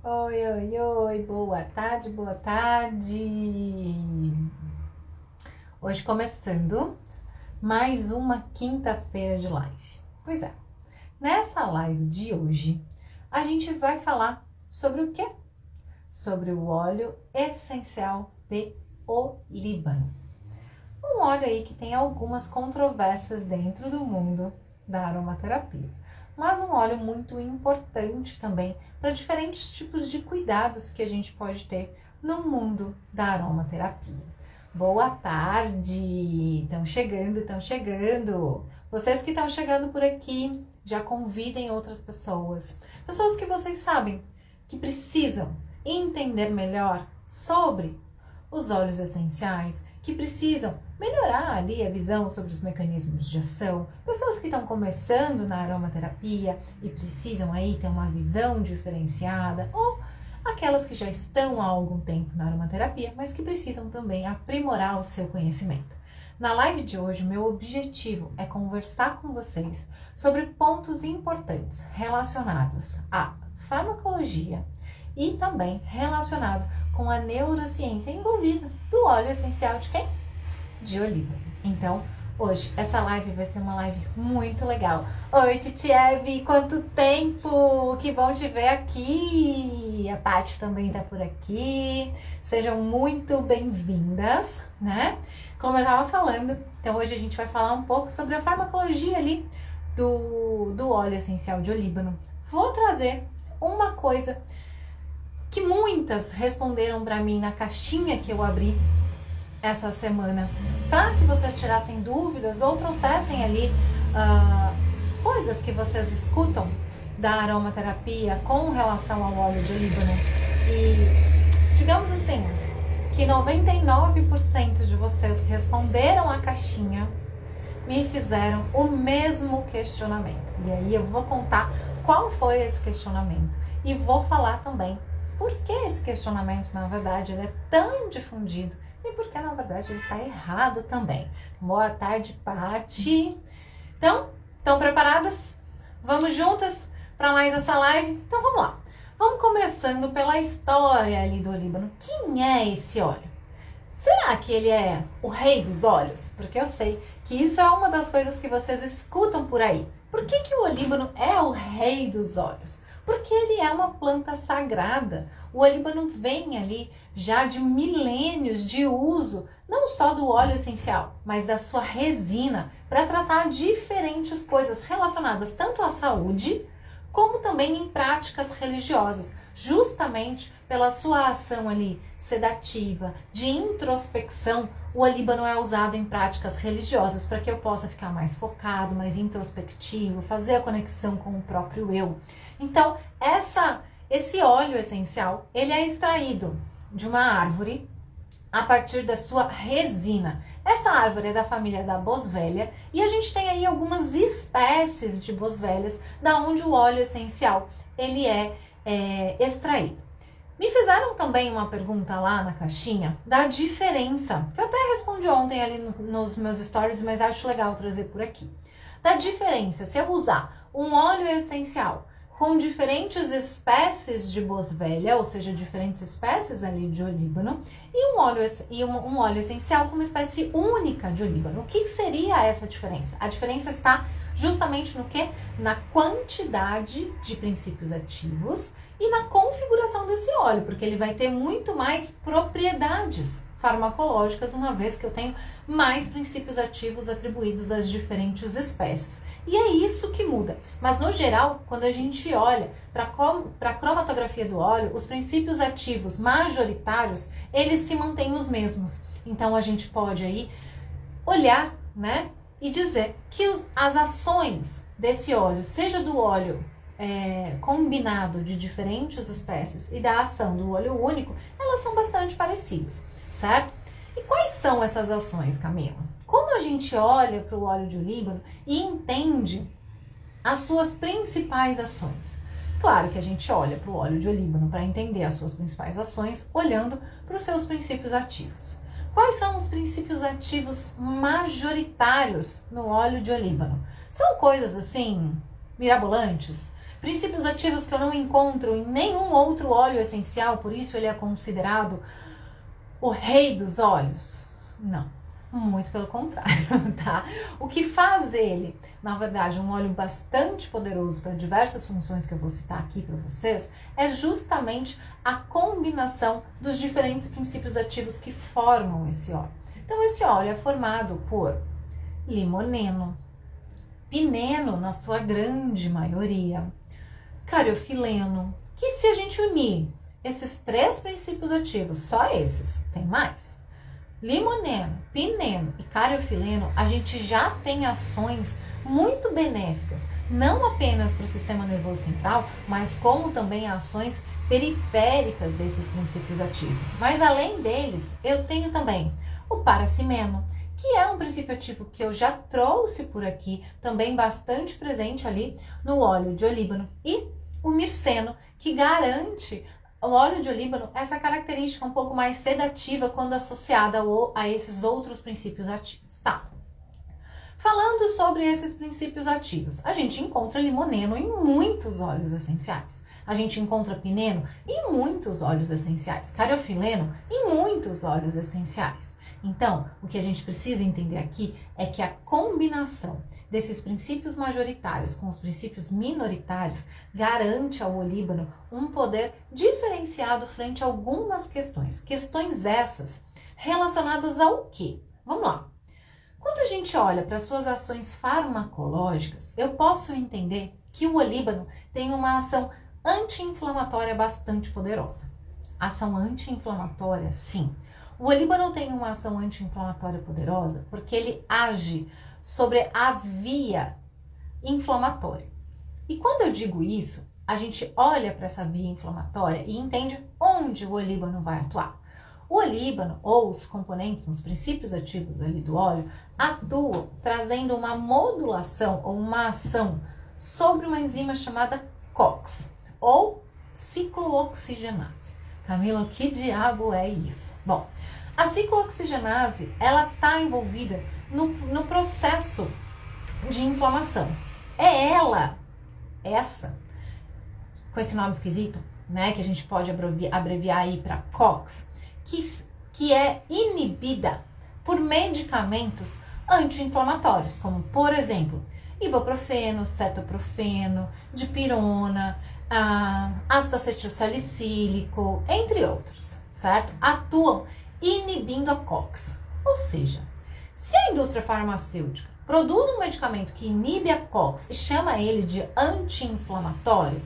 Oi, oi, oi, boa tarde, boa tarde. Hoje começando mais uma quinta-feira de live. Pois é, nessa live de hoje a gente vai falar sobre o quê? Sobre o óleo essencial de olíbano. Um óleo aí que tem algumas controvérsias dentro do mundo da aromaterapia, mas um óleo muito importante também para diferentes tipos de cuidados que a gente pode ter no mundo da aromaterapia. Boa tarde! Estão chegando, estão chegando! Vocês que estão chegando por aqui, já convidem outras pessoas. Pessoas que vocês sabem que precisam entender melhor sobre os óleos essenciais, que precisam melhorar ali a visão sobre os mecanismos de ação, pessoas que estão começando na aromaterapia e precisam aí ter uma visão diferenciada, ou aquelas que já estão há algum tempo na aromaterapia, mas que precisam também aprimorar o seu conhecimento. Na live de hoje, meu objetivo é conversar com vocês sobre pontos importantes relacionados à farmacologia e também relacionado com a neurociência envolvida do óleo essencial de quem? De olíbano. Então, hoje, essa live vai ser uma live muito legal. Oi, Titieve, quanto tempo! Que bom te ver aqui! A Paty também tá por aqui. Sejam muito bem-vindas, né? Como eu tava falando, então hoje a gente vai falar um pouco sobre a farmacologia ali do óleo essencial de olíbano. Vou trazer uma coisa que muitas responderam para mim na caixinha que eu abri essa semana, para que vocês tirassem dúvidas ou trouxessem ali coisas que vocês escutam da aromaterapia com relação ao óleo de olíbano. E digamos assim, que 99% de vocês que responderam a caixinha me fizeram o mesmo questionamento. E aí eu vou contar qual foi esse questionamento e vou falar também por que esse questionamento, na verdade, ele é tão difundido e por que, na verdade, ele está errado também. Boa tarde, Paty. Então, estão preparadas? Vamos juntas para mais essa live? Então, vamos lá. Vamos começando pela história ali do olíbano. Quem é esse óleo? Será que ele é o rei dos óleos? Porque eu sei que isso é uma das coisas que vocês escutam por aí. Por que o olíbano é o rei dos óleos? Porque ele é uma planta sagrada. O olíbano vem ali já de milênios de uso, não só do óleo essencial, mas da sua resina, para tratar diferentes coisas relacionadas tanto à saúde, como também em práticas religiosas, justamente pela sua ação ali sedativa, de introspecção. O olíbano é usado em práticas religiosas para que eu possa ficar mais focado, mais introspectivo, fazer a conexão com o próprio eu. Então, esse óleo essencial, ele é extraído de uma árvore a partir da sua resina. Essa árvore é da família da boswellia e a gente tem aí algumas espécies de boswellias da onde o óleo essencial ele é extraído. Me fizeram também uma pergunta lá na caixinha da diferença, que eu até respondi ontem ali nos meus stories, mas acho legal trazer por aqui. Da diferença, se eu usar um óleo essencial com diferentes espécies de boswellia, ou seja, diferentes espécies ali de olíbano, e um óleo essencial com uma espécie única de olíbano. O que seria essa diferença? A diferença está justamente no quê? Na quantidade de princípios ativos e na configuração desse óleo, porque ele vai ter muito mais propriedades farmacológicas, uma vez que eu tenho mais princípios ativos atribuídos às diferentes espécies. E é isso que muda. Mas, no geral, quando a gente olha para a cromatografia do óleo, os princípios ativos majoritários, eles se mantêm os mesmos. Então, a gente pode aí olhar, né, e dizer que as ações desse óleo, seja do óleo combinado de diferentes espécies e da ação do óleo único, elas são bastante parecidas, certo? E quais são essas ações, Camila? Como a gente olha para o óleo de olíbano e entende as suas principais ações? Claro que a gente olha para o óleo de olíbano para entender as suas principais ações, olhando para os seus princípios ativos. Quais são os princípios ativos majoritários no óleo de olíbano? São coisas assim, mirabolantes? Princípios ativos que eu não encontro em nenhum outro óleo essencial, por isso ele é considerado o rei dos óleos? Não, muito pelo contrário, tá? O que faz ele, na verdade, um óleo bastante poderoso para diversas funções que eu vou citar aqui para vocês, é justamente a combinação dos diferentes princípios ativos que formam esse óleo. Então, esse óleo é formado por limoneno, pineno, na sua grande maioria, cariofileno, que se a gente unir esses 3 princípios ativos, só esses, tem mais, limoneno, pineno e cariofileno, a gente já tem ações muito benéficas, não apenas para o sistema nervoso central, mas como também ações periféricas desses princípios ativos. Mas além deles, eu tenho também o paracimeno, que é um princípio ativo que eu já trouxe por aqui, também bastante presente ali no óleo de olíbano, e o mirceno, que garante o óleo de olíbano essa característica um pouco mais sedativa quando associada a esses outros princípios ativos, tá? Falando sobre esses princípios ativos, a gente encontra limoneno em muitos óleos essenciais. A gente encontra pineno em muitos óleos essenciais, cariofileno em muitos óleos essenciais. Então, o que a gente precisa entender aqui é que a combinação desses princípios majoritários com os princípios minoritários garante ao olíbano um poder diferenciado frente a algumas questões. Questões essas relacionadas ao quê? Vamos lá. Quando a gente olha para suas ações farmacológicas, eu posso entender que o olíbano tem uma ação anti-inflamatória bastante poderosa. Ação anti-inflamatória, sim. O olíbano tem uma ação anti-inflamatória poderosa porque ele age sobre a via inflamatória. E quando eu digo isso, a gente olha para essa via inflamatória e entende onde o olíbano vai atuar. O olíbano, ou os componentes, os princípios ativos ali do óleo, atuam trazendo uma modulação ou uma ação sobre uma enzima chamada COX, ou ciclooxigenase. Camila, o que diabo é isso? Bom, a ciclooxigenase, ela está envolvida no processo de inflamação. É essa, com esse nome esquisito, né, que a gente pode abreviar aí para COX, que é inibida por medicamentos anti-inflamatórios, como, por exemplo, ibuprofeno, cetoprofeno, dipirona, ácido acetilsalicílico, entre outros, certo? Atuam inibindo a COX. Ou seja, se a indústria farmacêutica produz um medicamento que inibe a COX e chama ele de anti-inflamatório,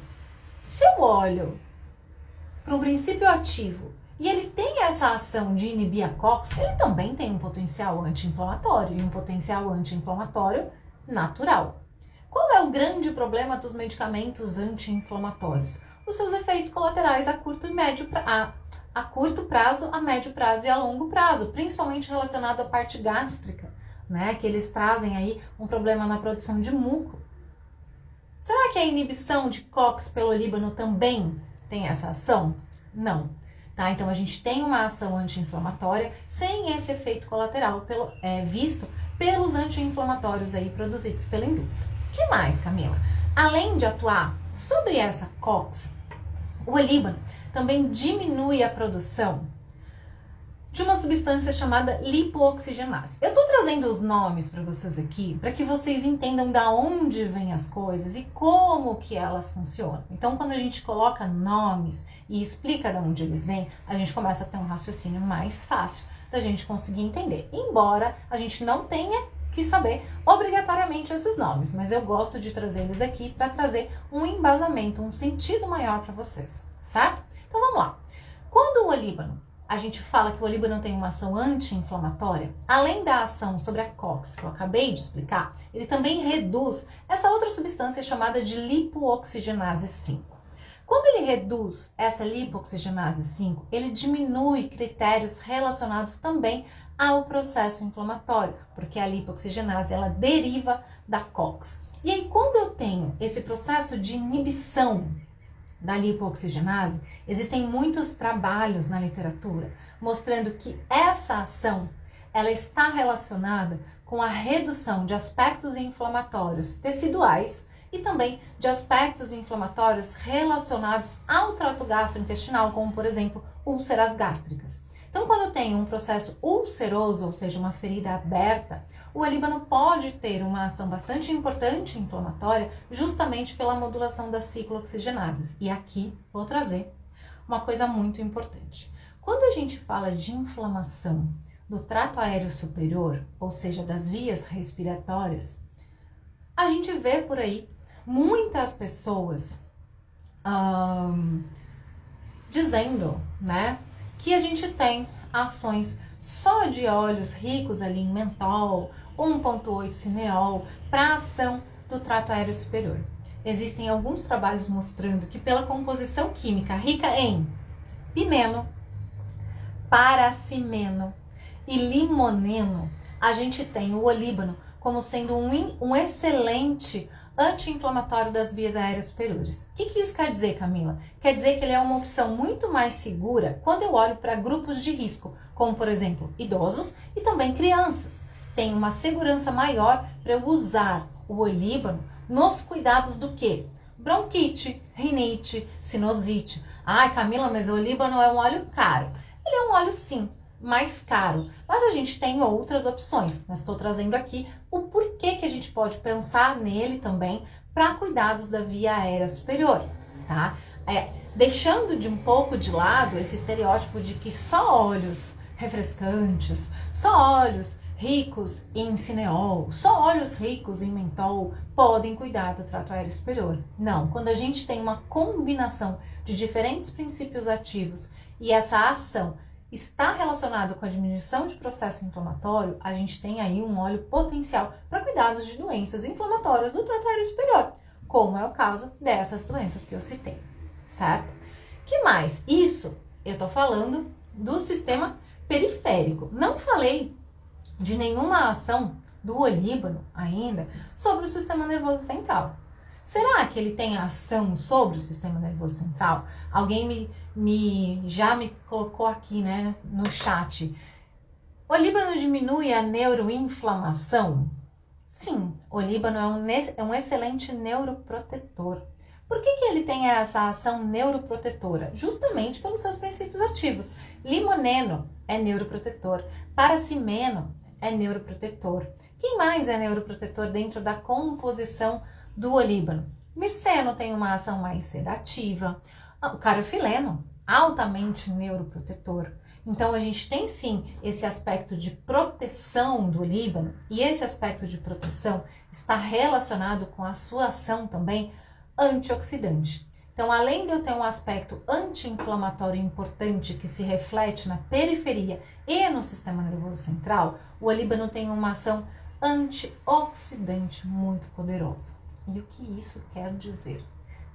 se eu olho para um princípio ativo e ele tem essa ação de inibir a COX, ele também tem um potencial anti-inflamatório e um potencial anti-inflamatório natural. Qual é o grande problema dos medicamentos anti-inflamatórios? Os seus efeitos colaterais a curto prazo, a médio prazo e a longo prazo, principalmente relacionado à parte gástrica, né? Que eles trazem aí um problema na produção de muco. Será que a inibição de COX pelo olíbano também tem essa ação? Não. Tá? Então a gente tem uma ação anti-inflamatória sem esse efeito colateral visto pelos anti-inflamatórios aí produzidos pela indústria. O que mais, Camila? Além de atuar sobre essa COX, o olíbano também diminui a produção de uma substância chamada lipooxigenase. Eu tô trazendo os nomes para vocês aqui, para que vocês entendam da onde vêm as coisas e como que elas funcionam. Então, quando a gente coloca nomes e explica de onde eles vêm, a gente começa a ter um raciocínio mais fácil da gente conseguir entender. Embora a gente não tenha que saber obrigatoriamente esses nomes, mas eu gosto de trazer eles aqui para trazer um embasamento, um sentido maior para vocês, certo? Então, vamos lá. Quando o olíbano, a gente fala que o olíbano tem uma ação anti-inflamatória, além da ação sobre a COX, que eu acabei de explicar, ele também reduz essa outra substância chamada de lipooxigenase 5. Quando ele reduz essa lipooxigenase 5, ele diminui critérios relacionados também ao processo inflamatório, porque a lipooxigenase, ela deriva da COX. E aí, quando eu tenho esse processo de inibição da lipooxigenase, existem muitos trabalhos na literatura mostrando que essa ação ela está relacionada com a redução de aspectos inflamatórios teciduais e também de aspectos inflamatórios relacionados ao trato gastrointestinal, como por exemplo, úlceras gástricas. Então, quando eu tenho um processo ulceroso, ou seja, uma ferida aberta, o olíbano pode ter uma ação bastante importante inflamatória, justamente pela modulação das ciclooxigenases. E aqui vou trazer uma coisa muito importante. Quando a gente fala de inflamação do trato aéreo superior, ou seja, das vias respiratórias, a gente vê por aí muitas pessoas dizendo, né, que a gente tem ações só de óleos ricos ali em mentol, 1,8 cineol, para ação do trato aéreo superior. Existem alguns trabalhos mostrando que pela composição química rica em pineno, paracimeno e limoneno, a gente tem o olíbano como sendo um excelente anti-inflamatório das vias aéreas superiores. O que isso quer dizer, Camila? Quer dizer que ele é uma opção muito mais segura quando eu olho para grupos de risco, como por exemplo, idosos e também crianças. Tem uma segurança maior para eu usar o olíbano nos cuidados do quê? Bronquite, rinite, sinusite. Ai, Camila, mas o olíbano é um óleo caro. Ele é um óleo sim, mais caro, mas a gente tem outras opções, mas estou trazendo aqui o porquê que a gente pode pensar nele também para cuidados da via aérea superior, tá? Deixando de um pouco de lado esse estereótipo de que só óleos refrescantes, só óleos ricos em cineol, só óleos ricos em mentol podem cuidar do trato aéreo superior. Não, quando a gente tem uma combinação de diferentes princípios ativos e essa ação está relacionado com a diminuição de processo inflamatório, a gente tem aí um óleo potencial para cuidados de doenças inflamatórias do trato aéreo superior, como é o caso dessas doenças que eu citei, certo? Que mais? Isso eu tô falando do sistema periférico. Não falei de nenhuma ação do olíbano ainda sobre o sistema nervoso central. Será que ele tem ação sobre o sistema nervoso central? Alguém já me colocou aqui, né, no chat. O olíbano diminui a neuroinflamação? Sim, o olíbano é um excelente neuroprotetor. Por que ele tem essa ação neuroprotetora? Justamente pelos seus princípios ativos. Limoneno é neuroprotetor, paracimeno é neuroprotetor. Quem mais é neuroprotetor dentro da composição do olíbano? Mirceno tem uma ação mais sedativa. O carofileno, altamente neuroprotetor. Então, a gente tem sim esse aspecto de proteção do olíbano, e esse aspecto de proteção está relacionado com a sua ação também antioxidante. Então, além de eu ter um aspecto anti-inflamatório importante que se reflete na periferia e no sistema nervoso central, o olíbano tem uma ação antioxidante muito poderosa. E o que isso quer dizer?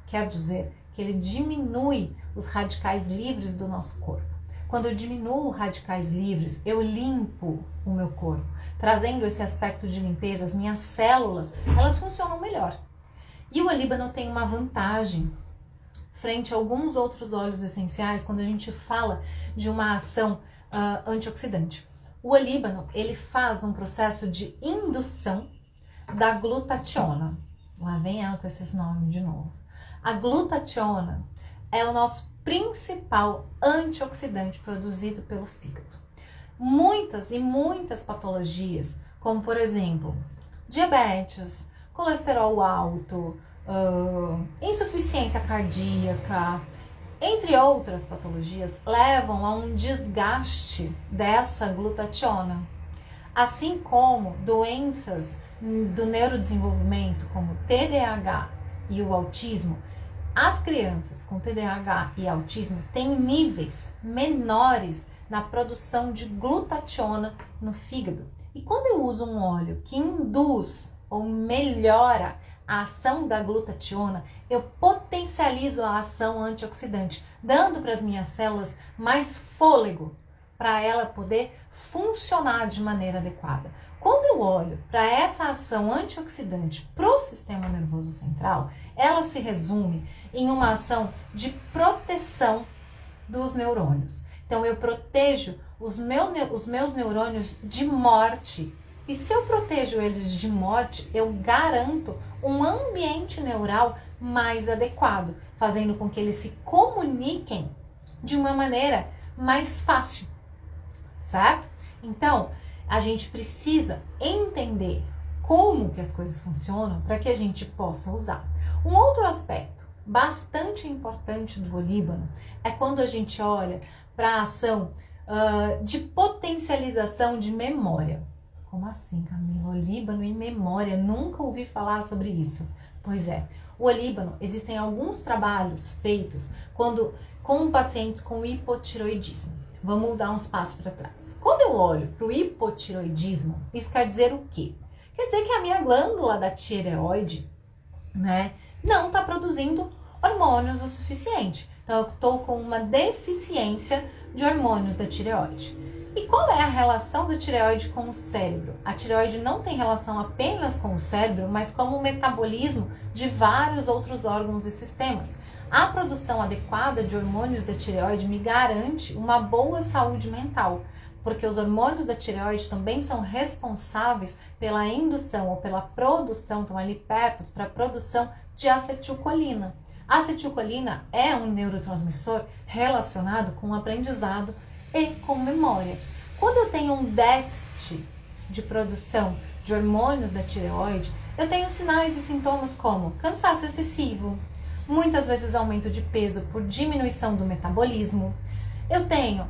Quer dizer que ele diminui os radicais livres do nosso corpo. Quando eu diminuo radicais livres, eu limpo o meu corpo, trazendo esse aspecto de limpeza, as minhas células, elas funcionam melhor. E o olíbano tem uma vantagem frente a alguns outros óleos essenciais quando a gente fala de uma ação antioxidante. O olíbano, ele faz um processo de indução da glutationa. Lá vem ela com esses nomes de novo. A glutationa é o nosso principal antioxidante produzido pelo fígado. Muitas e muitas patologias, como por exemplo, diabetes, colesterol alto, insuficiência cardíaca, entre outras patologias, levam a um desgaste dessa glutationa. Assim como doenças do neurodesenvolvimento, como TDAH e o autismo, as crianças com TDAH e autismo têm níveis menores na produção de glutationa no fígado. E quando eu uso um óleo que induz ou melhora a ação da glutationa, eu potencializo a ação antioxidante, dando para as minhas células mais fôlego para ela poder funcionar de maneira adequada. Quando eu olho para essa ação antioxidante para o sistema nervoso central, ela se resume em uma ação de proteção dos neurônios. Então, eu protejo os meus neurônios de morte E se eu protejo eles de morte, eu garanto um ambiente neural mais adequado, fazendo com que eles se comuniquem de uma maneira mais fácil, certo? Então, a gente precisa entender como que as coisas funcionam para que a gente possa usar. Um outro aspecto bastante importante do olíbano é quando a gente olha para a ação de potencialização de memória. Como assim, Camila? Olíbano e memória? Nunca ouvi falar sobre isso. Pois é, o olíbano, existem alguns trabalhos feitos com pacientes com hipotiroidismo. Vamos dar uns passos para trás. Quando eu olho para o hipotiroidismo, isso quer dizer o quê? Quer dizer que a minha glândula da tireoide, né, não está produzindo hormônios o suficiente. Então, eu estou com uma deficiência de hormônios da tireoide. E qual é a relação da tireoide com o cérebro? A tireoide não tem relação apenas com o cérebro, mas com o metabolismo de vários outros órgãos e sistemas. A produção adequada de hormônios da tireoide me garante uma boa saúde mental, porque os hormônios da tireoide também são responsáveis pela indução ou pela produção, estão ali perto, para a produção de acetilcolina. A acetilcolina é um neurotransmissor relacionado com o aprendizado e com memória. Quando eu tenho um déficit de produção de hormônios da tireoide, eu tenho sinais e sintomas como cansaço excessivo, muitas vezes aumento de peso por diminuição do metabolismo. Eu tenho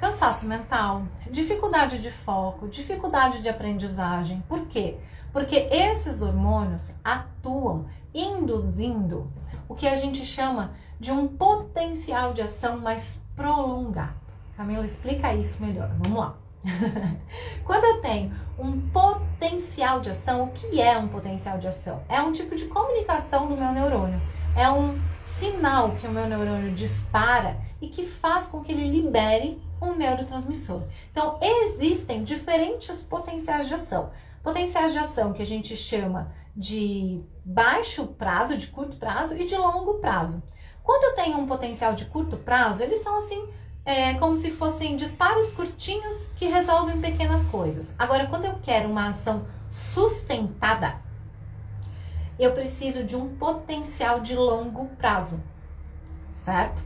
cansaço mental, dificuldade de foco, dificuldade de aprendizagem. Por quê? Porque esses hormônios atuam induzindo o que a gente chama de um potencial de ação mais prolongado. Camila, explica isso melhor. Vamos lá. Quando eu tenho um potencial de ação, o que é um potencial de ação? É um tipo de comunicação do meu neurônio. É um sinal que o meu neurônio dispara e que faz com que ele libere um neurotransmissor. Então, existem diferentes potenciais de ação. Potenciais de ação que a gente chama de baixo prazo, de curto prazo e de longo prazo. Quando eu tenho um potencial de curto prazo, eles são assim, como se fossem disparos curtinhos que resolvem pequenas coisas. Agora, quando eu quero uma ação sustentada, eu preciso de um potencial de longo prazo, certo?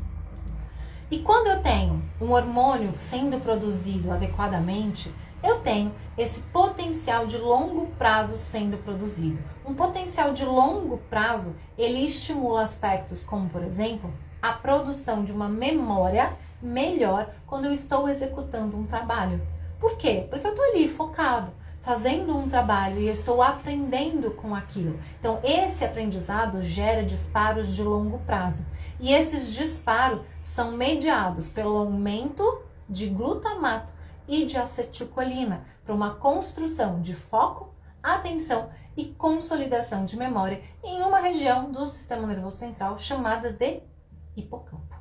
E quando eu tenho um hormônio sendo produzido adequadamente, eu tenho esse potencial de longo prazo sendo produzido. Um potencial de longo prazo, ele estimula aspectos como, por exemplo, a produção de uma memória melhor quando eu estou executando um trabalho. Por quê? Porque eu estou ali focado, fazendo um trabalho e eu estou aprendendo com aquilo. Então, esse aprendizado gera disparos de longo prazo. E esses disparos são mediados pelo aumento de glutamato e de acetilcolina para uma construção de foco, atenção e consolidação de memória em uma região do sistema nervoso central chamada de hipocampo.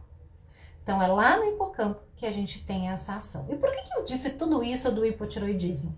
Então, é lá no hipocampo que a gente tem essa ação. E por que eu disse tudo isso do hipotiroidismo?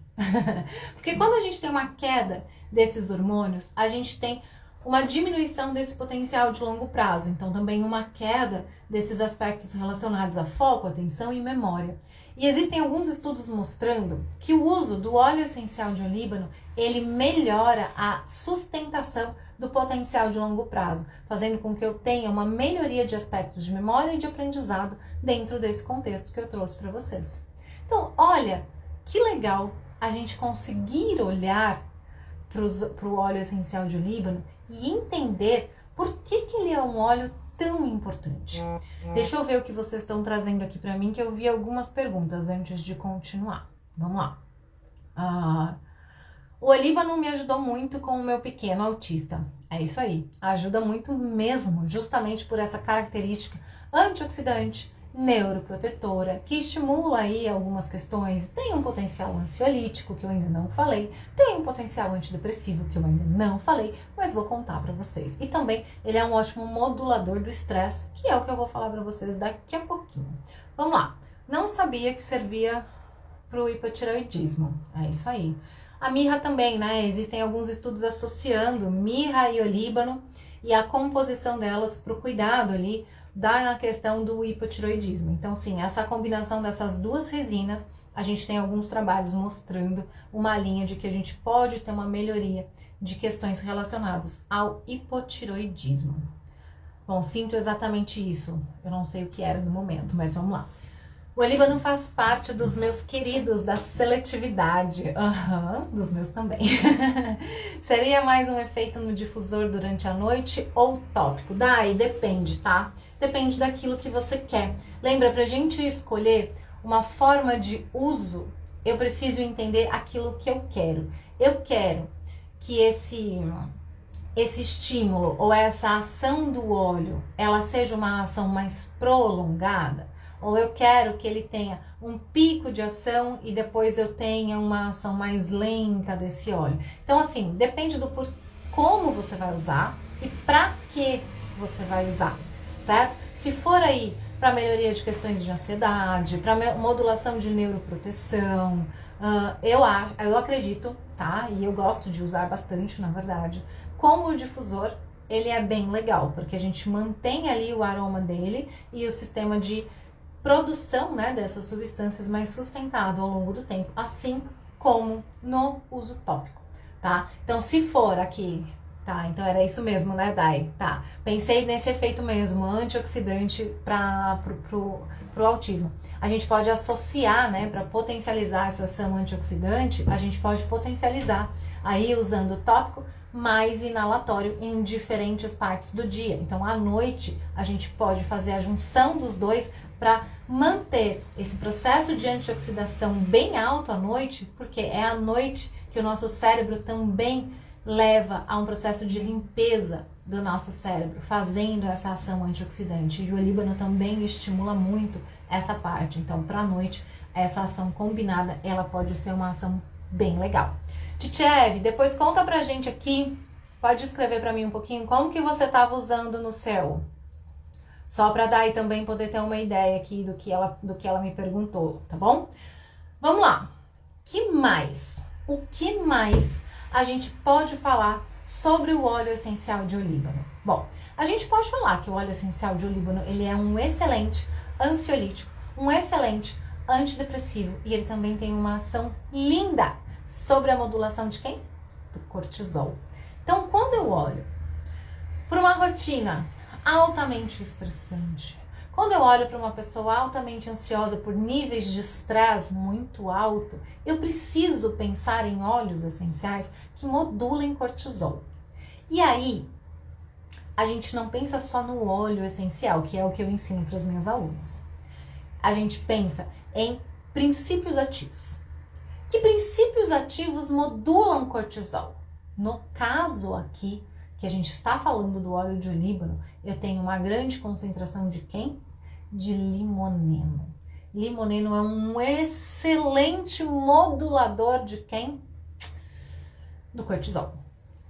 Porque quando a gente tem uma queda desses hormônios, a gente tem uma diminuição desse potencial de longo prazo. Então, também uma queda desses aspectos relacionados a foco, atenção e memória. E existem alguns estudos mostrando que o uso do óleo essencial de olíbano, ele melhora a sustentação do potencial de longo prazo, fazendo com que eu tenha uma melhoria de aspectos de memória e de aprendizado dentro desse contexto que eu trouxe para vocês. Então, olha, que legal a gente conseguir olhar para o óleo essencial de olíbano e entender por que ele é um óleo tão importante. Deixa eu ver o que vocês estão trazendo aqui para mim, que eu vi algumas perguntas antes de continuar. Vamos lá. O olíbano me ajudou muito com o meu pequeno autista. É isso aí, ajuda muito mesmo, justamente por essa característica antioxidante, neuroprotetora, que estimula aí algumas questões, tem um potencial ansiolítico, que eu ainda não falei, tem um potencial antidepressivo, que eu ainda não falei, mas vou contar para vocês. E também ele é um ótimo modulador do estresse, que é o que eu vou falar para vocês daqui a pouquinho. Vamos lá, não sabia que servia para o hipotireoidismo, é isso aí. A mirra também, né? Existem alguns estudos associando mirra e olíbano e a composição delas para o cuidado ali da questão do hipotiroidismo. Então, sim, essa combinação dessas duas resinas, a gente tem alguns trabalhos mostrando uma linha de que a gente pode ter uma melhoria de questões relacionadas ao hipotiroidismo. Bom, sinto exatamente isso. Eu não sei o que era no momento, mas vamos lá. O olíbano faz parte dos meus queridos da seletividade. Dos meus também. Seria mais um efeito no difusor durante a noite ou tópico? Daí depende, tá? Depende daquilo que você quer. Lembra, pra gente escolher uma forma de uso, eu preciso entender aquilo que eu quero. Eu quero que esse estímulo ou essa ação do óleo, ela seja uma ação mais prolongada. Ou eu quero que ele tenha um pico de ação e depois eu tenha uma ação mais lenta desse óleo. Então, assim, depende do como você vai usar e para que você vai usar, certo? Se for aí para melhoria de questões de ansiedade, para modulação de neuroproteção, eu acredito, tá? E eu gosto de usar bastante, na verdade, como o difusor, ele é bem legal, porque a gente mantém ali o aroma dele e o sistema de produção, né, dessas substâncias mais sustentado ao longo do tempo, assim como no uso tópico, tá? Então, se for aqui, tá? Então, era isso mesmo, né, Dai? Tá. Pensei nesse efeito mesmo, antioxidante pro autismo. A gente pode associar, né, para potencializar essa ação antioxidante, a gente pode potencializar aí usando o tópico mais inalatório em diferentes partes do dia. Então, à noite, a gente pode fazer a junção dos dois para manter esse processo de antioxidação bem alto à noite, porque é à noite que o nosso cérebro também leva a um processo de limpeza do nosso cérebro, fazendo essa ação antioxidante. E o olíbano também estimula muito essa parte. Então, para a noite, essa ação combinada, ela pode ser uma ação bem legal. Tchev, depois conta pra gente aqui, pode escrever pra mim um pouquinho como que você estava usando no seu. Só pra Dai também poder ter uma ideia aqui do que ela me perguntou, tá bom? Vamos lá. O que mais a gente pode falar sobre o óleo essencial de olíbano? Bom, a gente pode falar que o óleo essencial de olíbano, ele é um excelente ansiolítico, um excelente antidepressivo e ele também tem uma ação linda sobre a modulação de quem? Do cortisol. Então, quando eu olho para uma rotina altamente estressante, quando eu olho para uma pessoa altamente ansiosa por níveis de estresse muito alto, eu preciso pensar em óleos essenciais que modulem cortisol. E aí, a gente não pensa só no óleo essencial, que é o que eu ensino para as minhas alunas. A gente pensa em princípios ativos. Que princípios ativos modulam cortisol? No caso aqui, que a gente está falando do óleo de olíbano, eu tenho uma grande concentração de quem? De limoneno. Limoneno é um excelente modulador de quem? Do cortisol.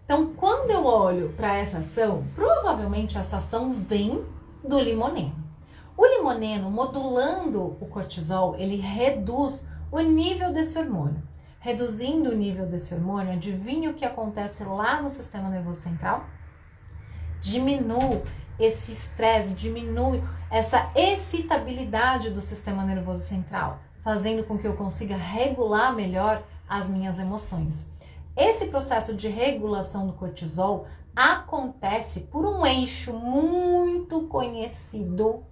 Então, quando eu olho para essa ação, provavelmente essa ação vem do limoneno. O limoneno, modulando o cortisol, ele reduz o nível desse hormônio. Reduzindo o nível desse hormônio, adivinha o que acontece lá no sistema nervoso central? Diminui esse estresse, diminui essa excitabilidade do sistema nervoso central, fazendo com que eu consiga regular melhor as minhas emoções. Esse processo de regulação do cortisol acontece por um eixo muito conhecido,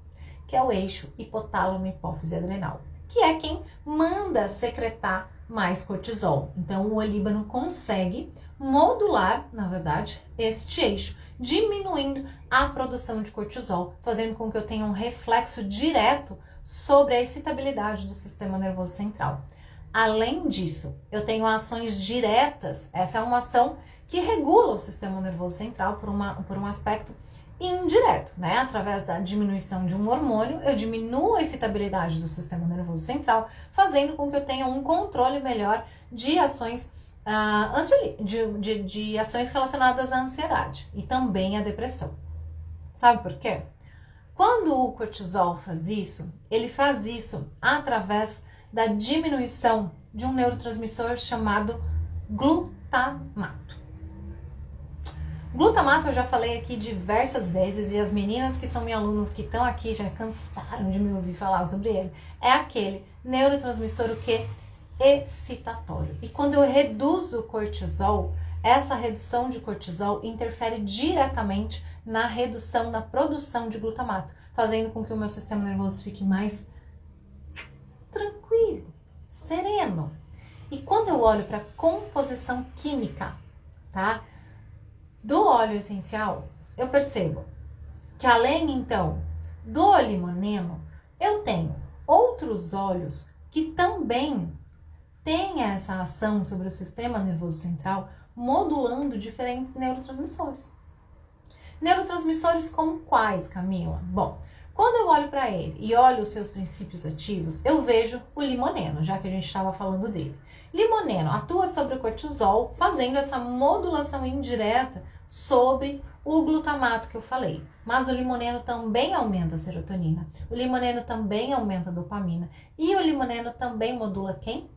que é o eixo hipotálamo-hipófise-adrenal, que é quem manda secretar mais cortisol. Então, o olíbano consegue modular, na verdade, este eixo, diminuindo a produção de cortisol, fazendo com que eu tenha um reflexo direto sobre a excitabilidade do sistema nervoso central. Além disso, eu tenho ações diretas, essa é uma ação que regula o sistema nervoso central por um aspecto indireto, né? Através da diminuição de um hormônio, eu diminuo a excitabilidade do sistema nervoso central, fazendo com que eu tenha um controle melhor de ações de ações relacionadas à ansiedade e também à depressão. Sabe por quê? Quando o cortisol faz isso, ele faz isso através da diminuição de um neurotransmissor chamado glutamato. Glutamato eu já falei aqui diversas vezes e as meninas que são minhas alunas que estão aqui já cansaram de me ouvir falar sobre ele. É aquele neurotransmissor o quê? Excitatório. E quando eu reduzo o cortisol, essa redução de cortisol interfere diretamente na redução da produção de glutamato, fazendo com que o meu sistema nervoso fique mais tranquilo, sereno. E quando eu olho para a composição química, tá? Do óleo essencial, eu percebo que além, então, do limoneno, eu tenho outros óleos que também têm essa ação sobre o sistema nervoso central, modulando diferentes neurotransmissores. Neurotransmissores como quais, Camila? Bom, quando eu olho para ele e olho os seus princípios ativos, eu vejo o limoneno, já que a gente estava falando dele. Limoneno atua sobre o cortisol, fazendo essa modulação indireta sobre o glutamato que eu falei. Mas o limoneno também aumenta a serotonina, o limoneno também aumenta a dopamina e o limoneno também modula quem?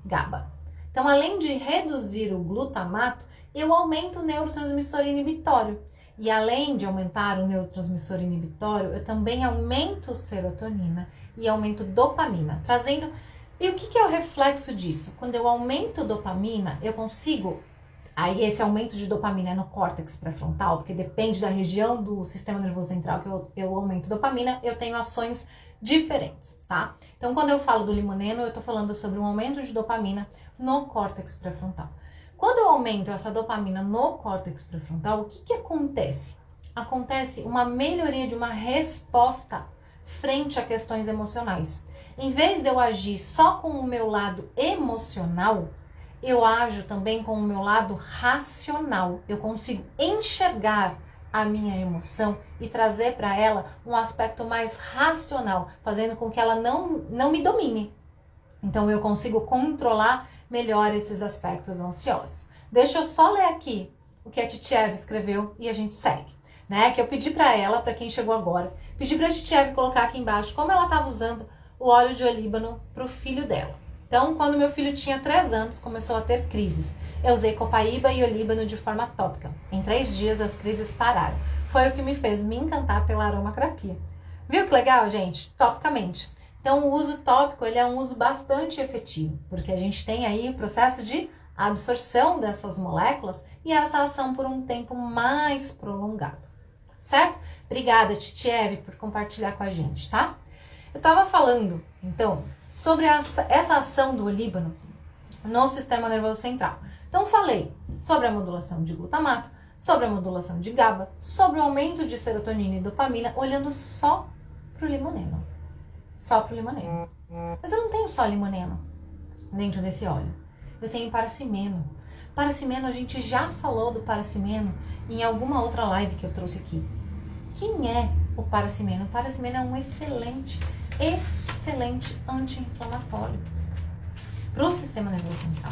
GABA. Então, além de reduzir o glutamato, eu aumento o neurotransmissor inibitório. E além de aumentar o neurotransmissor inibitório, eu também aumento serotonina e aumento dopamina, trazendo... E o que é o reflexo disso? Quando eu aumento dopamina, eu consigo... Aí esse aumento de dopamina é no córtex pré-frontal, porque depende da região do sistema nervoso central que eu aumento dopamina, eu tenho ações diferentes, tá? Então, quando eu falo do limoneno, eu tô falando sobre um aumento de dopamina no córtex pré-frontal. Quando eu aumento essa dopamina no córtex pré-frontal, o que acontece? Acontece uma melhoria de uma resposta frente a questões emocionais. Em vez de eu agir só com o meu lado emocional, eu ajo também com o meu lado racional. Eu consigo enxergar a minha emoção e trazer para ela um aspecto mais racional, fazendo com que ela não me domine. Então eu consigo controlar melhor esses aspectos ansiosos. Deixa eu só ler aqui o que a Titiev escreveu e a gente segue, né? Que eu pedi para ela, para quem chegou agora, pedi para a Titiev colocar aqui embaixo como ela estava usando o óleo de olíbano para o filho dela. Então, quando meu filho tinha 3 anos, começou a ter crises. Eu usei copaíba e olíbano de forma tópica. Em 3 dias, as crises pararam. Foi o que me fez me encantar pela aromaterapia. Viu que legal, gente? Topicamente. Então, o uso tópico, ele é um uso bastante efetivo, porque a gente tem aí o processo de absorção dessas moléculas e essa ação por um tempo mais prolongado. Certo? Obrigada, Titiev, por compartilhar com a gente, tá? Eu tava falando, então, sobre essa ação do olíbano no sistema nervoso central. Então, falei sobre a modulação de glutamato, sobre a modulação de GABA, sobre o aumento de serotonina e dopamina, olhando só pro limoneno. Só pro limoneno. Mas eu não tenho só limoneno dentro desse óleo. Eu tenho paracimeno. Paracimeno, a gente já falou do paracimeno em alguma outra live que eu trouxe aqui. Quem é o paracimeno? O paracimeno é um excelente anti-inflamatório para o sistema nervoso central.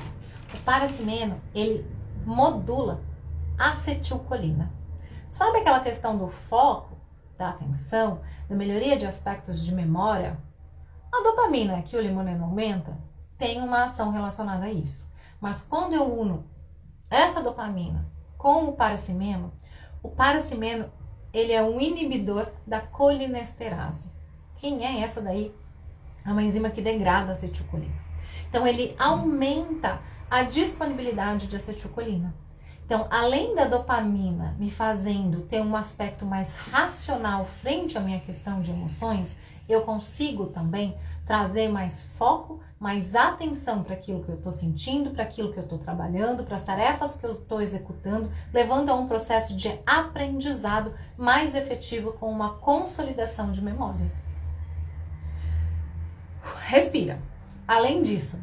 O paracimeno, ele modula a acetilcolina. Sabe aquela questão do foco, da atenção, da melhoria de aspectos de memória? A dopamina, que o limoneno aumenta, tem uma ação relacionada a isso. Mas quando eu uno essa dopamina com o paracimeno, ele é um inibidor da colinesterase. Quem é essa daí? É uma enzima que degrada a acetilcolina. Então, ele aumenta a disponibilidade de acetilcolina. Então, além da dopamina me fazendo ter um aspecto mais racional frente à minha questão de emoções, eu consigo também trazer mais foco, mais atenção para aquilo que eu estou sentindo, para aquilo que eu estou trabalhando, para as tarefas que eu estou executando, levando a um processo de aprendizado mais efetivo com uma consolidação de memória. Respira. Além disso,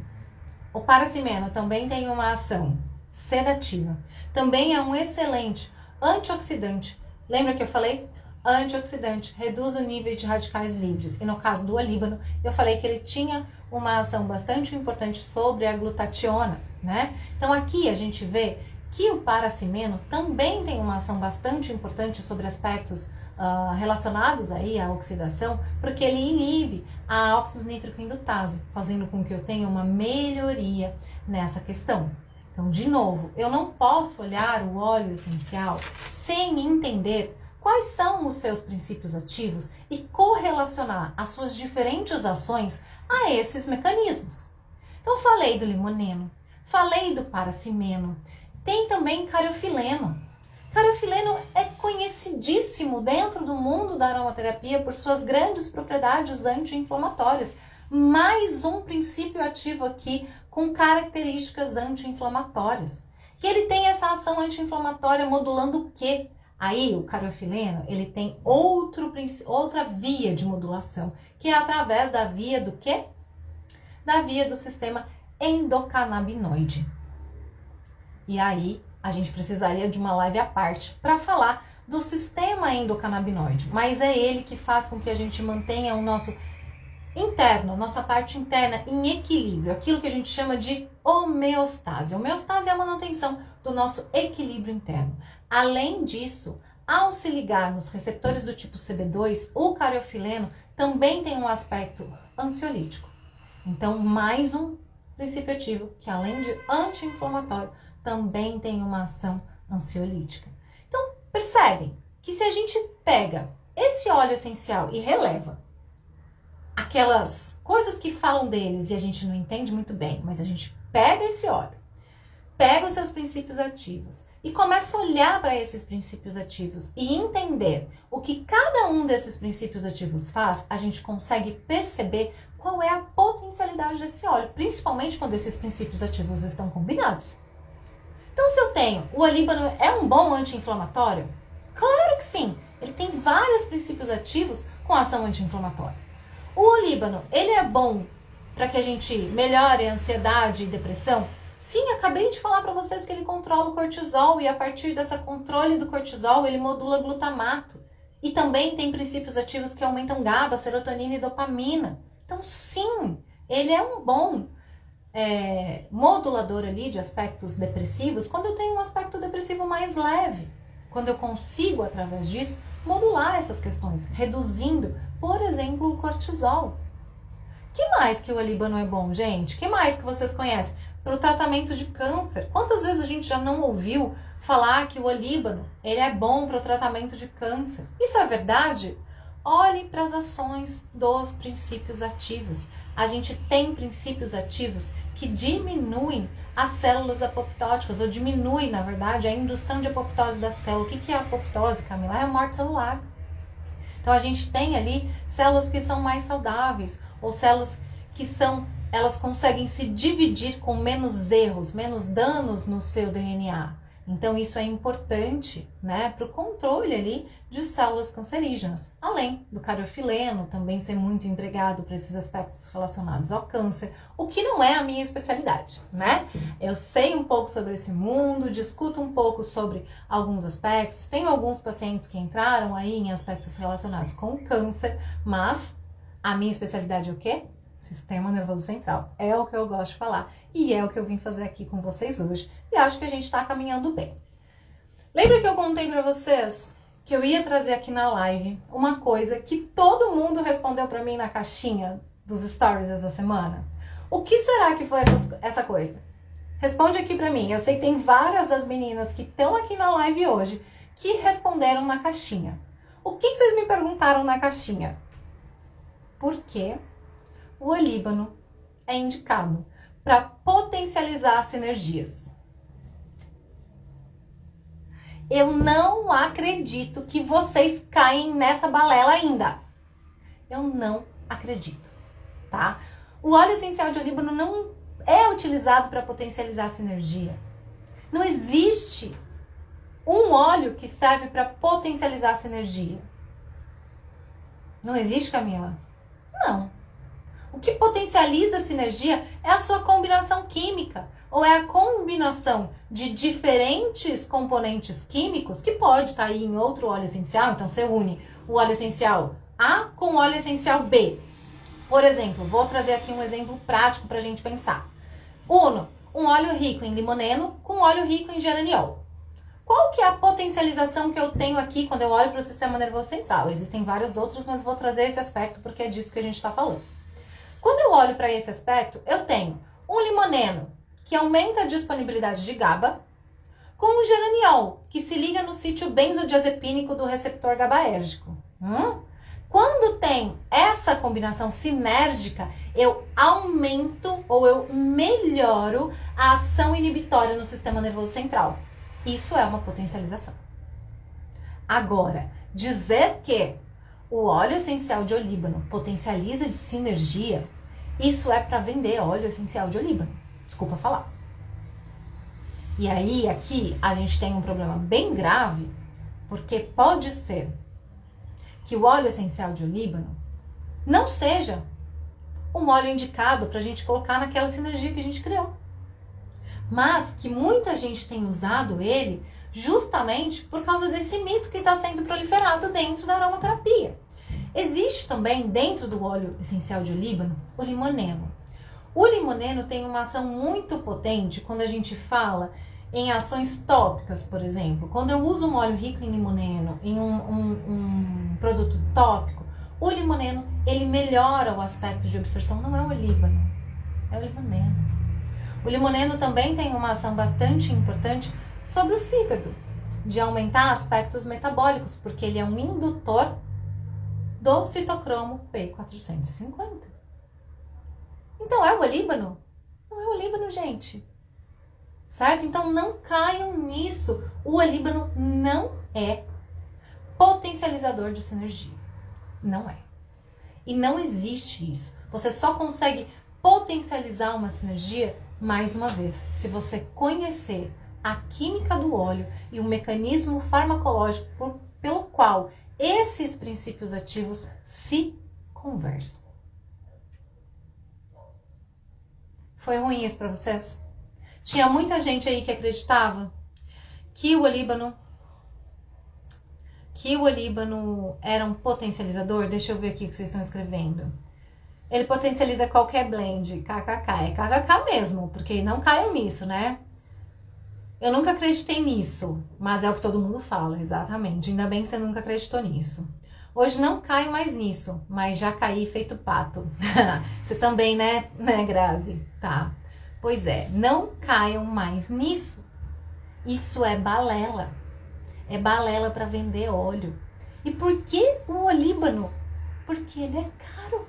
o paracimeno também tem uma ação sedativa. Também é um excelente antioxidante. Lembra que eu falei? Antioxidante, reduz o nível de radicais livres. E no caso do olíbano, eu falei que ele tinha uma ação bastante importante sobre a glutationa, né? Então aqui a gente vê que o paracimeno também tem uma ação bastante importante sobre aspectos relacionados aí à oxidação, porque ele inibe a óxido nítrico indutase, fazendo com que eu tenha uma melhoria nessa questão. Então, de novo, eu não posso olhar o óleo essencial sem entender quais são os seus princípios ativos e correlacionar as suas diferentes ações a esses mecanismos. Então, falei do limoneno, falei do paracimeno, tem também cariofileno. Cariofileno é conhecidíssimo dentro do mundo da aromaterapia por suas grandes propriedades anti-inflamatórias. Mais um princípio ativo aqui com características anti-inflamatórias. E ele tem essa ação anti-inflamatória modulando o quê? Aí o cariofileno, ele tem outra via de modulação, que é através da via do quê? Da via do sistema endocannabinoide. E aí a gente precisaria de uma live à parte para falar do sistema endocannabinoide, mas é ele que faz com que a gente mantenha o nosso interno, nossa parte interna em equilíbrio, aquilo que a gente chama de homeostase. Homeostase é a manutenção do nosso equilíbrio interno. Além disso, ao se ligar nos receptores do tipo CB2, o cariofileno também tem um aspecto ansiolítico. Então, mais um princípio ativo que, além de anti-inflamatório, também tem uma ação ansiolítica. Então, percebem que se a gente pega esse óleo essencial e releva aquelas coisas que falam deles e a gente não entende muito bem, mas a gente pega esse óleo, pega os seus princípios ativos e começa a olhar para esses princípios ativos e entender o que cada um desses princípios ativos faz, a gente consegue perceber qual é a potencialidade desse óleo, principalmente quando esses princípios ativos estão combinados. Então, se eu tenho, o olíbano é um bom anti-inflamatório? Claro que sim, ele tem vários princípios ativos com ação anti-inflamatória. O olíbano, ele é bom para que a gente melhore a ansiedade e depressão? Sim, acabei de falar para vocês que ele controla o cortisol e a partir desse controle do cortisol, ele modula glutamato. E também tem princípios ativos que aumentam GABA, serotonina e dopamina. Então, sim, ele é um bom modulador ali de aspectos depressivos quando eu tenho um aspecto depressivo mais leve. Quando eu consigo, através disso, modular essas questões, reduzindo, por exemplo, o cortisol. Que mais que o olíbano é bom, gente? Que mais que vocês conhecem? Para o tratamento de câncer. Quantas vezes a gente já não ouviu falar que o olíbano ele é bom para o tratamento de câncer? Isso é verdade? Olhe para as ações dos princípios ativos. A gente tem princípios ativos que diminuem as células apoptóticas, ou diminuem, na verdade, a indução de apoptose da célula. O que é a apoptose, Camila? É a morte celular. Então, a gente tem ali células que são mais saudáveis, ou células que elas conseguem se dividir com menos erros, menos danos no seu DNA. Então, isso é importante, né, para o controle ali de células cancerígenas. Além do cariofileno também ser muito empregado para esses aspectos relacionados ao câncer, o que não é a minha especialidade, né? Eu sei um pouco sobre esse mundo, discuto um pouco sobre alguns aspectos, tenho alguns pacientes que entraram aí em aspectos relacionados com câncer, mas a minha especialidade é o quê? Sistema nervoso central. É o que eu gosto de falar e é o que eu vim fazer aqui com vocês hoje. E acho que a gente tá caminhando bem. Lembra que eu contei pra vocês que eu ia trazer aqui na live uma coisa que todo mundo respondeu pra mim na caixinha dos stories essa semana? O que será que foi essa coisa? Responde aqui pra mim. Eu sei que tem várias das meninas que estão aqui na live hoje que responderam na caixinha. O que vocês me perguntaram na caixinha? Por quê? O olíbano é indicado para potencializar as sinergias. Eu não acredito que vocês caem nessa balela ainda. Eu não acredito, tá? O óleo essencial de olíbano não é utilizado para potencializar a sinergia. Não existe um óleo que serve para potencializar a sinergia. Não existe, Camila? Não. O que potencializa a sinergia é a sua combinação química, ou é a combinação de diferentes componentes químicos, que pode estar aí em outro óleo essencial, então você une o óleo essencial A com o óleo essencial B. Por exemplo, vou trazer aqui um exemplo prático para a gente pensar. Uno um óleo rico em limoneno com óleo rico em geraniol. Qual que é a potencialização que eu tenho aqui quando eu olho para o sistema nervoso central? Existem várias outras, mas vou trazer esse aspecto porque é disso que a gente está falando. Quando eu olho para esse aspecto, eu tenho um limoneno que aumenta a disponibilidade de GABA, com o geraniol, que se liga no sítio benzodiazepínico do receptor GABAérgico. Quando tem essa combinação sinérgica, eu aumento ou eu melhoro a ação inibitória no sistema nervoso central. Isso é uma potencialização. Agora, dizer que o óleo essencial de olíbano potencializa de sinergia, isso é para vender óleo essencial de olíbano. Desculpa falar. E aí, aqui, a gente tem um problema bem grave, porque pode ser que o óleo essencial de olíbano não seja um óleo indicado para a gente colocar naquela sinergia que a gente criou. Mas que muita gente tem usado ele justamente por causa desse mito que está sendo proliferado dentro da aromaterapia. Existe também, dentro do óleo essencial de olíbano, o limoneno. O limoneno tem uma ação muito potente quando a gente fala em ações tópicas, por exemplo. Quando eu uso um óleo rico em limoneno, em um produto tópico, o limoneno, ele melhora o aspecto de absorção, não é o olíbano, é o limoneno. O limoneno também tem uma ação bastante importante sobre o fígado, de aumentar aspectos metabólicos, porque ele é um indutor do citocromo P450. Então é o olíbano? Não é o olíbano, gente. Certo? Então não caiam nisso. O olíbano não é potencializador de sinergia. Não é. E não existe isso. Você só consegue potencializar uma sinergia, mais uma vez, se você conhecer a química do óleo e o mecanismo farmacológico pelo qual esses princípios ativos se conversam. Foi ruim isso para vocês? Tinha muita gente aí que acreditava que o olíbano era um potencializador. Deixa eu ver aqui o que vocês estão escrevendo. Ele potencializa qualquer blend. KKK. É KKK mesmo, porque não caiam nisso, né? Eu nunca acreditei nisso, mas é o que todo mundo fala, exatamente. Ainda bem que você nunca acreditou nisso. Hoje não caio mais nisso, mas já caí feito pato. Você também, né, Grazi? Tá. Pois é, não caiam mais nisso. Isso é balela. É balela para vender óleo. E por que o olíbano? Porque ele é caro.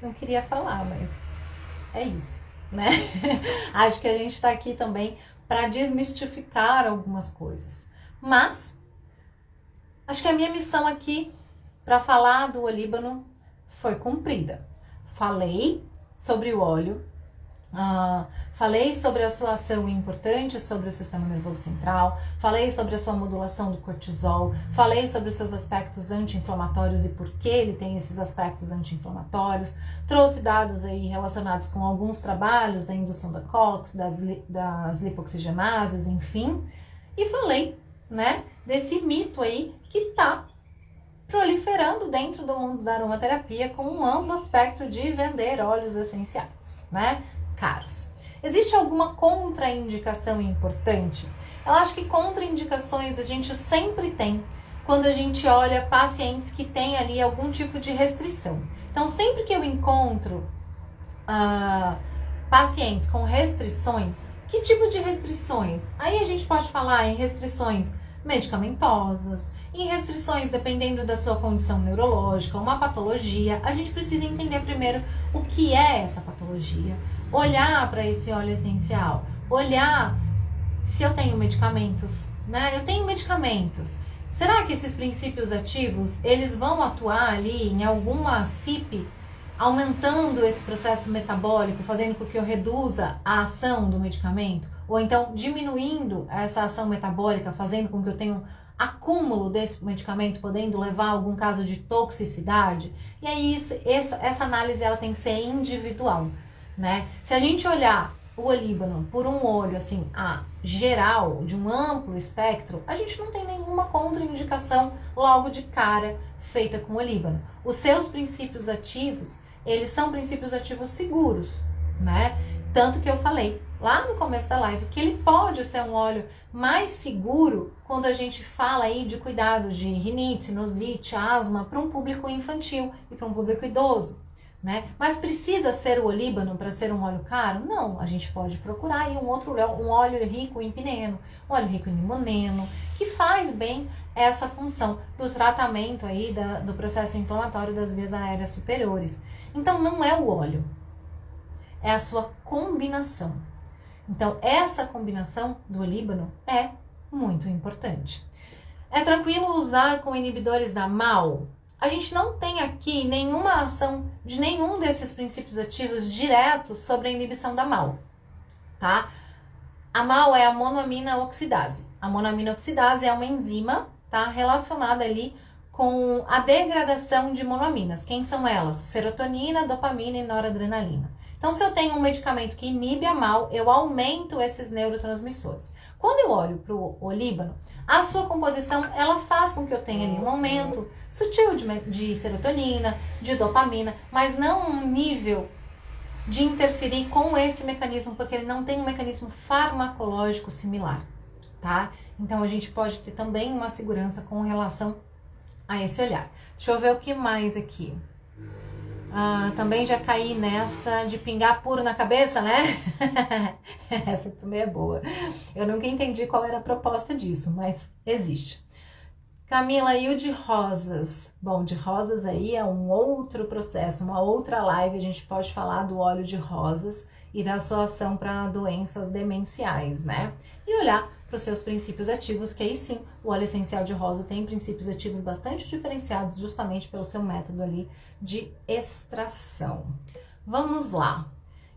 Não queria falar, mas é isso, né? Acho que a gente está aqui também para desmistificar algumas coisas. Mas acho que a minha missão aqui para falar do olíbano foi cumprida. Falei sobre o óleo, falei sobre a sua ação importante sobre o sistema nervoso central, falei sobre a sua modulação do cortisol, falei sobre os seus aspectos anti-inflamatórios e por que ele tem esses aspectos anti-inflamatórios, trouxe dados aí relacionados com alguns trabalhos da indução da COX, das lipoxigenases, enfim, e falei, né, desse mito aí que tá proliferando dentro do mundo da aromaterapia com um amplo espectro de vender óleos essenciais, né, caros. Existe alguma contraindicação importante? Eu acho que contraindicações a gente sempre tem quando a gente olha pacientes que têm ali algum tipo de restrição. Então, sempre que eu encontro pacientes com restrições, que tipo de restrições? Aí a gente pode falar em restrições medicamentosas, em restrições dependendo da sua condição neurológica, uma patologia. A gente precisa entender primeiro o que é essa patologia, olhar para esse óleo essencial, olhar se eu tenho medicamentos, né? Eu tenho medicamentos. Será que esses princípios ativos, eles vão atuar ali em alguma CYP, aumentando esse processo metabólico, fazendo com que eu reduza a ação do medicamento? Ou então diminuindo essa ação metabólica, fazendo com que eu tenha um acúmulo desse medicamento, podendo levar a algum caso de toxicidade? E aí essa análise ela tem que ser individual, né? Se a gente olhar o olíbano por um olho assim, geral, de um amplo espectro, a gente não tem nenhuma contraindicação logo de cara feita com o olíbano. Os seus princípios ativos, eles são princípios ativos seguros, né? Tanto que eu falei lá no começo da live que ele pode ser um óleo mais seguro quando a gente fala aí de cuidados de rinite, sinusite, asma para um público infantil e para um público idoso. né? Mas precisa ser o olíbano para ser um óleo caro? Não, a gente pode procurar aí um óleo rico em pineno, um óleo rico em limoneno, que faz bem essa função do tratamento aí do processo inflamatório das vias aéreas superiores. Então não é o óleo, é a sua combinação. Então essa combinação do olíbano é muito importante. É tranquilo usar com inibidores da MAO? A gente não tem aqui nenhuma ação de nenhum desses princípios ativos diretos sobre a inibição da MAO, tá? A MAO é a monoamina oxidase. A monoamina oxidase é uma enzima, tá? Relacionada ali com a degradação de monoaminas. Quem são elas? Serotonina, dopamina e noradrenalina. Então, se eu tenho um medicamento que inibe a MAO, eu aumento esses neurotransmissores. Quando eu olho para o olíbano, a sua composição, ela faz com que eu tenha ali um aumento sutil de serotonina, de dopamina, mas não um nível de interferir com esse mecanismo, porque ele não tem um mecanismo farmacológico similar, tá? Então, a gente pode ter também uma segurança com relação a esse olhar. Deixa eu ver o que mais aqui. Também já caí nessa de pingar puro na cabeça, né? Essa também é boa. Eu nunca entendi qual era a proposta disso, mas existe. Camila, e o de rosas? Bom, de rosas aí é um outro processo, uma outra live. A gente pode falar do óleo de rosas e da sua ação para doenças demenciais, né? E olhar para os seus princípios ativos, que aí sim, o óleo essencial de rosa tem princípios ativos bastante diferenciados, justamente pelo seu método ali de extração. Vamos lá.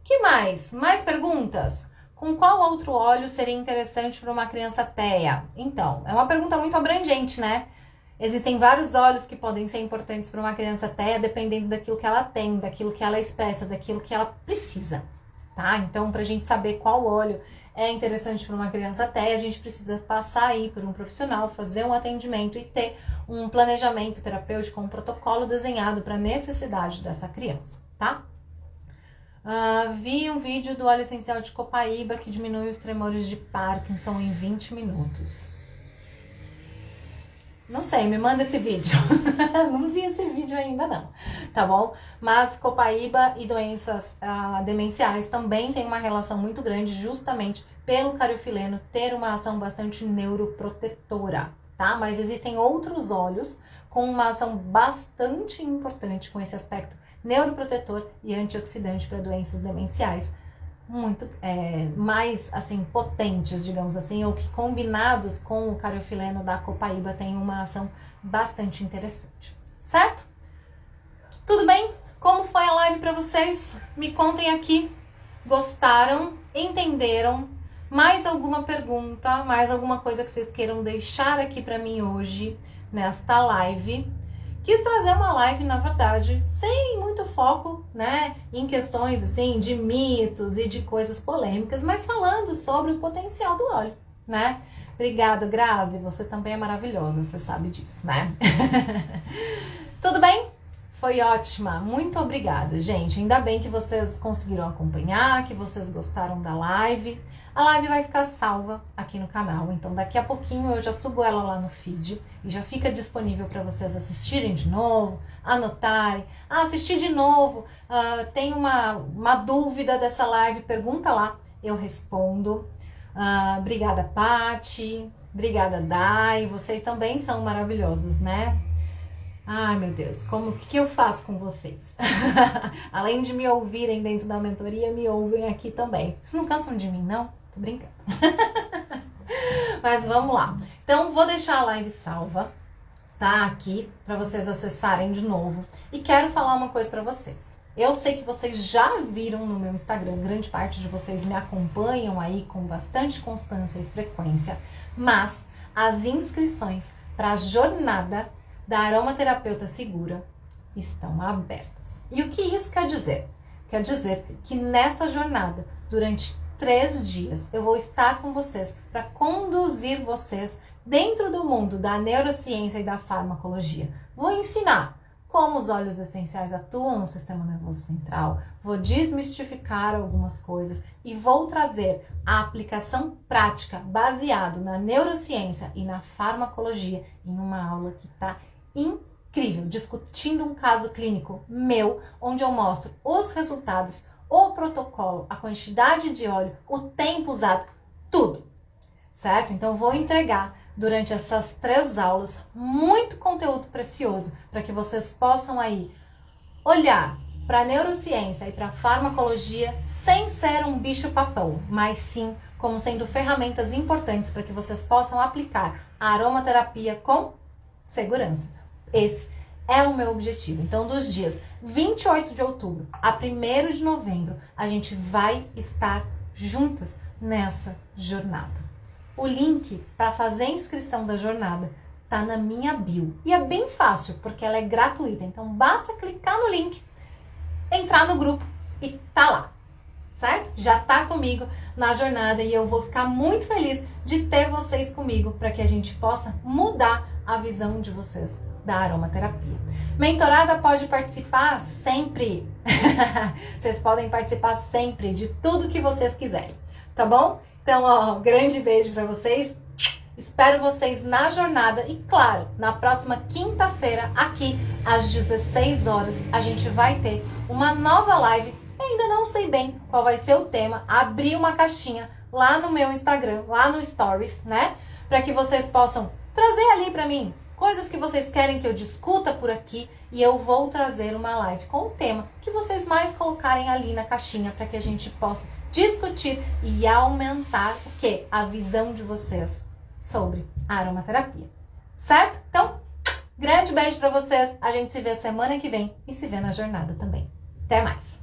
Que mais? Mais perguntas? Com qual outro óleo seria interessante para uma criança TEA? Então, é uma pergunta muito abrangente, né? Existem vários óleos que podem ser importantes para uma criança TEA, dependendo daquilo que ela tem, daquilo que ela expressa, daquilo que ela precisa, tá? Então, para a gente saber qual óleo é interessante para uma criança TEA, a gente precisa passar aí por um profissional, fazer um atendimento e ter um planejamento terapêutico, um protocolo desenhado para a necessidade dessa criança, tá? Vi um vídeo do óleo essencial de copaíba que diminui os tremores de Parkinson em 20 minutos. Não sei, me manda esse vídeo. Não vi esse vídeo ainda não, tá bom? Mas copaíba e doenças demenciais também tem uma relação muito grande, justamente pelo cariofileno ter uma ação bastante neuroprotetora, tá? Mas existem outros óleos com uma ação bastante importante com esse aspecto neuroprotetor e antioxidante para doenças demenciais, muito mais assim potentes, digamos assim, ou que combinados com o cariofileno da copaíba tem uma ação bastante interessante, certo? Tudo bem? Como foi a live para vocês? Me contem aqui. Gostaram? Entenderam? Mais alguma pergunta? Mais alguma coisa que vocês queiram deixar aqui para mim hoje nesta live? Quis trazer uma live, na verdade, sem muito foco, né, em questões, assim, de mitos e de coisas polêmicas, mas falando sobre o potencial do óleo, né? Obrigada, Grazi, você também é maravilhosa, você sabe disso, né? Tudo bem? Foi ótima, muito obrigada, gente. Ainda bem que vocês conseguiram acompanhar, que vocês gostaram da live. A live vai ficar salva aqui no canal, então daqui a pouquinho eu já subo ela lá no feed e já fica disponível para vocês assistirem de novo, anotarem, assistir de novo, tem uma dúvida dessa live, pergunta lá, eu respondo. Obrigada, Pati, obrigada, Dai, vocês também são maravilhosos, né? Ai, meu Deus, o que eu faço com vocês? Além de me ouvirem dentro da mentoria, me ouvem aqui também. Vocês não cansam de mim, não? Tô brincando. Mas vamos lá. Então, vou deixar a live salva, tá? Aqui, para vocês acessarem de novo. E quero falar uma coisa para vocês. Eu sei que vocês já viram no meu Instagram, grande parte de vocês me acompanham aí com bastante constância e frequência, mas as inscrições para a jornada da Aromaterapeuta Segura estão abertas. E o que isso quer dizer? Quer dizer que nesta jornada, durante 3 dias, eu vou estar com vocês para conduzir vocês dentro do mundo da neurociência e da farmacologia. Vou ensinar como os óleos essenciais atuam no sistema nervoso central, vou desmistificar algumas coisas e vou trazer a aplicação prática baseado na neurociência e na farmacologia em uma aula que está incrível, discutindo um caso clínico meu, onde eu mostro os resultados, o protocolo, a quantidade de óleo, o tempo usado, tudo, certo? Então eu vou entregar durante essas 3 aulas muito conteúdo precioso para que vocês possam aí olhar para a neurociência e para a farmacologia sem ser um bicho-papão, mas sim como sendo ferramentas importantes para que vocês possam aplicar a aromaterapia com segurança. Esse é o meu objetivo. Então, dos dias 28 de outubro a 1º de novembro, a gente vai estar juntas nessa jornada. O link para fazer a inscrição da jornada tá na minha bio. E é bem fácil, porque ela é gratuita. Então, basta clicar no link, entrar no grupo e tá lá, certo? Já tá comigo na jornada e eu vou ficar muito feliz de ter vocês comigo para que a gente possa mudar a visão de vocês da aromaterapia. Mentorada pode participar sempre. Vocês podem participar sempre de tudo que vocês quiserem, tá bom? Então, ó, grande beijo para vocês. Espero vocês na jornada e, claro, na próxima quinta-feira, aqui às 16 horas, a gente vai ter uma nova live. Eu ainda não sei bem qual vai ser o tema. Abri uma caixinha lá no meu Instagram, lá no Stories, né? Para que vocês possam trazer ali para mim coisas que vocês querem que eu discuta por aqui e eu vou trazer uma live com o tema que vocês mais colocarem ali na caixinha para que a gente possa discutir e aumentar o quê? A visão de vocês sobre a aromaterapia, certo? Então, grande beijo para vocês, a gente se vê semana que vem e se vê na jornada também. Até mais!